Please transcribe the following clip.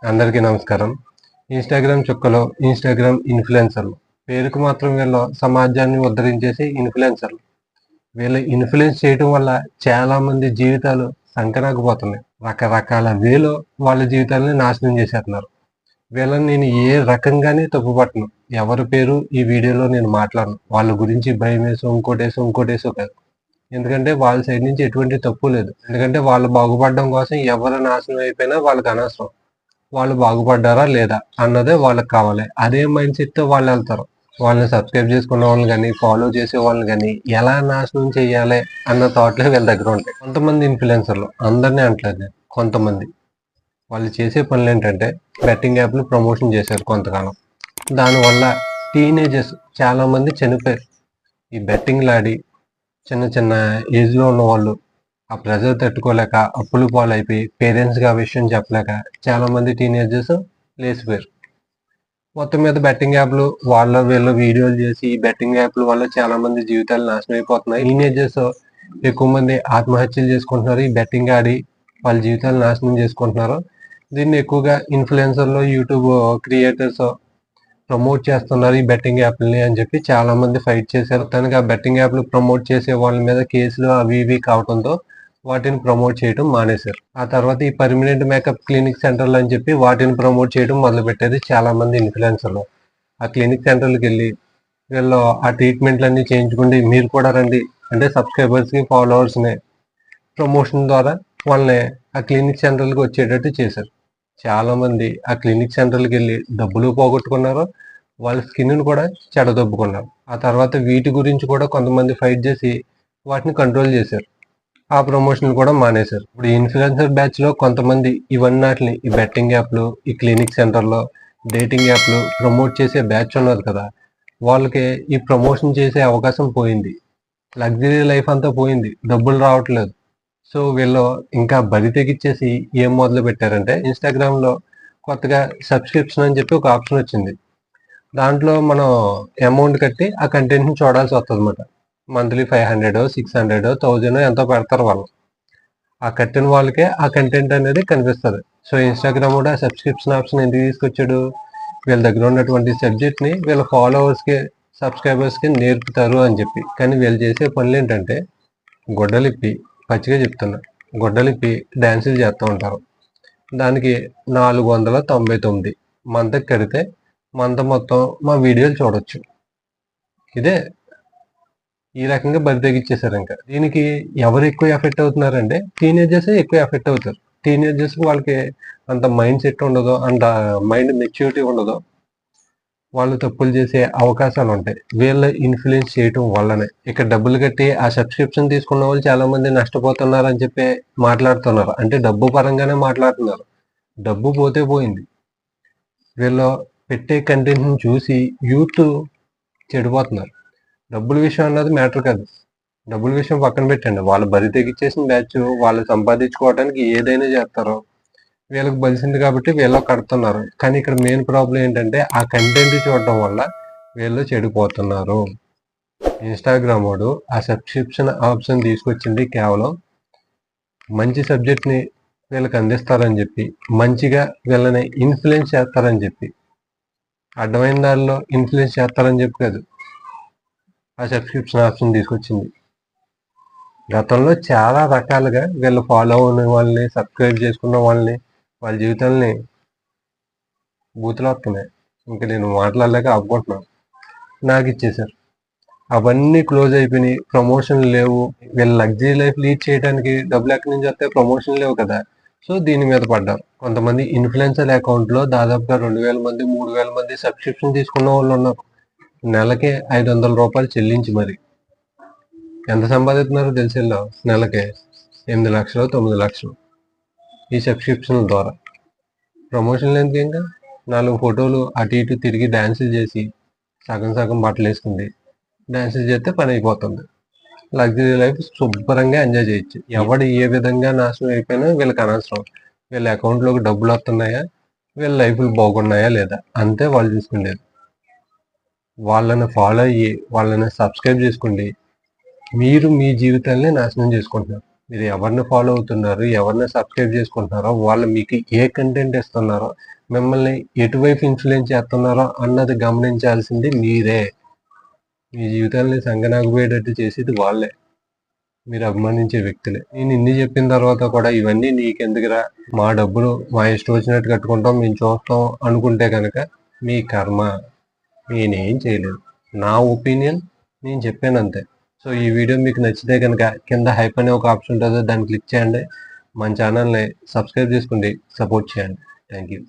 అందరికీ నమస్కారం. ఇన్‌స్టాగ్రామ్ చుక్కలు, ఇన్‌స్టాగ్రామ్ ఇన్‌ఫ్లుయెన్సర్‌లు. పేరుకు మాత్రం వీళ్ళు సమాజాన్ని ఉద్ధరించేసే ఇన్‌ఫ్లుయెన్సర్‌లు. వీళ్ళు ఇన్‌ఫ్లుయెన్స్ చేయటం వల్ల చాలామంది జీవితాలు సంకనాకిపోతున్నాయి. రకరకాల వేలో వాళ్ళ జీవితాలని నాశనం చేసేస్తున్నారు. వీళ్ళని నేను ఏ రకంగానే తప్పుపట్టను. ఎవరి పేరు ఈ వీడియోలో నేను మాట్లాడను. వాళ్ళ గురించి భయమేసో, ఇంకోటేసో కాదు. ఎందుకంటే వాళ్ళ సైడ్ నుంచి ఎటువంటి తప్పు లేదు. ఎందుకంటే వాళ్ళు బాగుపడడం కోసం ఎవరు నాశనం అయిపోయినా వాళ్ళకి అనవసరం. వాళ్ళు బాగుపడ్డారా లేదా అన్నదే వాళ్ళకి కావాలి. అదే మైండ్ సెట్‌తో వాళ్ళెళ్తారు. వాళ్ళని సబ్స్క్రైబ్ చేసుకున్న వాళ్ళని గాని, ఫాలో చేసే వాళ్ళని గాని ఎలా నాశనం చేయాలి అన్న థాట్‌లే వీళ్ళ దగ్గర ఉంటాయి. కొంతమంది ఇన్‌ఫ్లుయెన్సర్‌లు అందరిని అనట్లేదు నేను. కొంతమంది. వాళ్ళు చేసే పనులేంటంటే బెట్టింగ్ యాప్‌లు ప్రమోషన్ చేశారు కొంతకాలం. దానివల్ల టీనేజర్స్ చాలామంది చనిపోయారు. ఈ బెట్టింగ్‌లాడి చిన్న చిన్న ఏజ్‌లో ఉన్నవాళ్ళు ఆ ప్రెషర్ తట్టుకోలేక అప్పుల పాలైపోయి పేరెంట్స్‌కి ఆ విషయం చెప్పలేక చాలామంది టీనేజర్స్ లేచిపోయారు. మొత్తం మీద బెట్టింగ్ యాప్‌లు వీళ్ళు వీడియోలు చేసి ఈ బెట్టింగ్ యాప్‌ల వల్ల చాలామంది జీవితాలు నాశనం అయిపోతున్నాయి. టీనేజర్స్ ఎక్కువ మంది ఆత్మహత్యలు చేసుకుంటున్నారు. ఈ బెట్టింగ్ ఆడి వాళ్ళ జీవితాలు నాశనం చేసుకుంటున్నారు. దీన్ని ఎక్కువగా ఇన్‌ఫ్లుయెన్సర్‌లు, యూట్యూబ్ క్రియేటర్స్ ప్రమోట్ చేస్తున్నారు ఈ బెట్టింగ్ యాప్‌లని అని చెప్పి చాలామంది ఫైట్ చేశారు. మొత్తానికి ఆ బెట్టింగ్ యాప్‌లు ప్రమోట్ చేసే వాళ్ళ మీద కేసులు అవి ఇవి కావడంతో వాటిని ప్రమోట్ చేయడం మానేశారు. ఆ తర్వాత ఈ పర్మనెంట్ మేకప్ క్లినిక్ సెంటర్లు అని చెప్పి వాటిని ప్రమోట్ చేయడం మొదలుపెట్టారు చాలామంది ఇన్‌ఫ్లుయెన్సర్‌లు. ఆ క్లినిక్ సెంటర్‌లకెళ్ళి వీళ్ళు ఆ ట్రీట్మెంట్‌లన్నీ చేయించుకోండి మీరు కూడా రండి అంటే సబ్స్క్రైబర్స్‌కి, ఫాలోవర్స్‌ని ప్రమోషన్ ద్వారా వాళ్ళని ఆ క్లినిక్ సెంటర్‌లకి వచ్చేటట్టు చేశారు. చాలామంది ఆ క్లినిక్ సెంటర్‌లకెళ్ళి డబ్బులు పోగొట్టుకున్నారు. వాళ్ళ స్కిన్‌ని కూడా చెడదొబ్బుకున్నారు. ఆ తర్వాత వీటి గురించి కూడా కొంతమంది ఫైట్ చేసి వాటిని కంట్రోల్ చేశారు. ఆ ప్రమోషన్‌లు కూడా మానేశారు. ఇప్పుడు ఈ ఇన్‌ఫ్లుయెన్సర్ బ్యాచ్‌లో కొంతమంది ఇవన్నాటిని ఈ బెట్టింగ్ యాప్‌లు, ఈ క్లినిక్ సెంటర్‌లో, డేటింగ్ యాప్‌లు ప్రమోట్ చేసే బ్యాచ్ ఉన్నారు కదా! వాళ్ళకి ఈ ప్రమోషన్ చేసే అవకాశం పోయింది. లగ్జరీ లైఫ్ అంతా పోయింది. డబ్బులు రావట్లేదు. సో, వీళ్ళు ఇంకా బరి తెగించేసి ఏం మొదలుపెట్టారంటే ఇన్‌స్టాగ్రామ్‌లో కొత్తగా సబ్స్క్రిప్షన్ అని చెప్పి ఒక ఆప్షన్ వచ్చింది. దాంట్లో మనం అమౌంట్ కట్టి ఆ కంటెంట్‌ని చూడాల్సి వస్తదనమాట. మంత్లీ 500 600 1000 ఎంతో పెడతారు వాళ్ళు. ఆ కట్టిన వాళ్ళకే ఆ కంటెంట్ అనేది కనిపిస్తది. సో, ఇన్‌స్టాగ్రామ్ కూడా సబ్స్క్రిప్షన్ ఆప్షన్ ఎందుకు తీసుకొచ్చాడు? వీళ్ళ దగ్గర ఉన్నటువంటి సబ్జెక్ట్‌ని వీళ్ళ ఫాలోవర్స్‌కి, సబ్స్క్రైబర్స్‌కి నేర్పుతారు అని చెప్పి. కానీ వీళ్ళు చేసే పనులేంటంటే గొడ్డలిప్పి పచ్చిగా చెప్తున్నా. గొడ్డలిప్పి డాన్సులు చేస్తూ ఉంటారు. దానికి 499 మంతకి కడితే మంత్ మొత్తం మా వీడియోలు చూడొచ్చు. ఇదే ఈ రకంగా బరి తెగించేసారింక. దీనికి ఎవరు ఎక్కువ ఎఫెక్ట్ అవుతున్నారంటే టీనేజర్సే ఎక్కువ ఎఫెక్ట్ అవుతారు. టీనేజర్స్‌కి వాళ్ళకి అంత మైండ్ సెట్ ఉండదు. అంత మైండ్ మెచ్యూరిటీ ఉండదు. వాళ్ళు తప్పులు చేసే అవకాశాలుంటాయి. వీళ్ళ ఇన్‌ఫ్లుయెన్స్ చేయటం వల్లనే. ఇక్కడ డబ్బులు కట్టి ఆ సబ్స్క్రిప్షన్ తీసుకున్న వాళ్ళు చాలామంది నష్టపోతున్నారని చెప్పి మాట్లాడుతున్నారు. అంటే డబ్బు పరంగానే మాట్లాడుతున్నారు. డబ్బు పోతే పోయింది. వీళ్ళు పెట్టే కంటెంట్‌ని చూసి యూత్ చెడిపోతున్నారు. డబ్బుల విషయం అన్నది మ్యాటర్ కాదు. డబ్బుల విషయం పక్కన పెట్టండి. వాళ్ళు బరి తెగించేసిన బ్యాచ్ వాళ్ళు సంపాదించుకోవడానికి ఏదైనా చేస్తారు. వీళ్ళకి బలిసింది కాబట్టి వీళ్ళు కడుతున్నారు. కానీ ఇక్కడ మెయిన్ ప్రాబ్లమ్ ఏంటంటే ఆ కంటెంట్ చూడడం వల్ల వీళ్ళు చెడిపోతున్నారు. ఇన్‌స్టాగ్రామ్ వోడు ఆ సబ్స్క్రిప్షన్ ఆప్షన్ తీసుకొచ్చింది కేవలం మంచి సబ్జెక్ట్‌ని వీళ్ళకి అందిస్తారని చెప్పి, మంచిగా వీళ్ళని ఇన్‌ఫ్లుయెన్స్ చేస్తారని చెప్పి, అడ్డమైన దారిలో ఇన్‌ఫ్లుయెన్స్ చేస్తారని చెప్పి కాదు. ఆ సబ్స్క్రిప్షన్ ఆప్షన్ తీసుకొచ్చింది. గతంలో చాలా రకాలుగా వీళ్ళు ఫాలో అయిన వాళ్ళని, సబ్స్క్రైబ్ చేసుకున్న వాళ్ళని, వాళ్ళ జీవితాల్ని బూతులొస్తున్నాయి. ఇంక నేను మాట్లాడలేక ఆపుకుంటున్నాను. నాకిచ్చేశారు. అవన్నీ క్లోజ్ అయిపోయినాయి. ప్రమోషన్‌లు లేవు. వీళ్ళు లగ్జరీ లైఫ్ లీడ్ చేయడానికి డబ్బులెక్కడి నుంచి వస్తాయి? ప్రమోషన్‌లు లేవు కదా! సో, దీని మీద పడ్డారు. కొంతమంది ఇన్‌ఫ్లుయెన్సర్ అకౌంట్‌లో దాదాపుగా 2000 మంది, 3000 మంది సబ్స్క్రిప్షన్ తీసుకున్న వాళ్ళున్నారు. నెలకి రూ. 500 చెల్లించి మరి. ఎంత సంపాదిస్తున్నారో తెలుసీళ్ళు నెలకి 8,00,000 9,00,000 ఈ సబ్స్క్రిప్షన్‌ల ద్వారా. ప్రమోషన్‌లు ఎందుకు ఇంకా? 4 ఫోటోలు అటు ఇటు తిరిగి డాన్సులు చేసి, సగం సగం బట్టలేసుకుంది. డాన్సులు చేస్తే పనైపోతుంది. లగ్జరీ లైఫ్ శుభ్రంగా ఎంజాయ్ చేయొచ్చు. ఎవడు ఏ విధంగా నాశనం అయిపోయినా వీళ్ళకి అనవసరం. వీళ్ళ అకౌంట్‌లోకి డబ్బులు వస్తున్నాయా? వీళ్ళ లైఫ్‌లు బాగున్నాయా లేదా? అంతే వాళ్ళు చూసుకునేది. వాళ్ళని ఫాలో అయ్యి, వాళ్ళని సబ్స్క్రైబ్ చేసుకోండి. మీరు మీ జీవితాల్ని నాశనం చేసుకుంటున్నారు. మీరు ఎవరిని ఫాలో అవుతున్నారు, ఎవరిని సబ్స్క్రైబ్ చేసుకుంటున్నారో, వాళ్ళు మీకు ఏ కంటెంట్ ఇస్తున్నారో, మిమ్మల్ని ఎటువైపు ఇన్ఫ్లుయెన్స్ చేస్తున్నారో అన్నది గమనించాల్సింది మీరే. మీ జీవితాన్ని సంగనాగిపోయేటట్టు చేసేది వాళ్ళే, మీరు అభిమానించే వ్యక్తులే. నేను ఇన్ని చెప్పిన తర్వాత కూడా ఇవన్నీ నీకెందుకురా, మా డబ్బులు మా ఇష్టం వచ్చినట్టు కట్టుకుంటాం, మేము చూస్తాం అనుకుంటే కనుక మీ కర్మ. నేనేం చేయలేదు. నా ఒపీనియన్ నేను చెప్పాను అంతే. సో ఈ వీడియో మీకు నచ్చితే కనుక కింద హైప్ అనే ఒక ఆప్షన్ ఉంటుంది, దాన్ని క్లిక్ చేయండి. మన ఛానల్ని సబ్స్క్రైబ్ చేసుకోండి, సపోర్ట్ చేయండి. Thank you.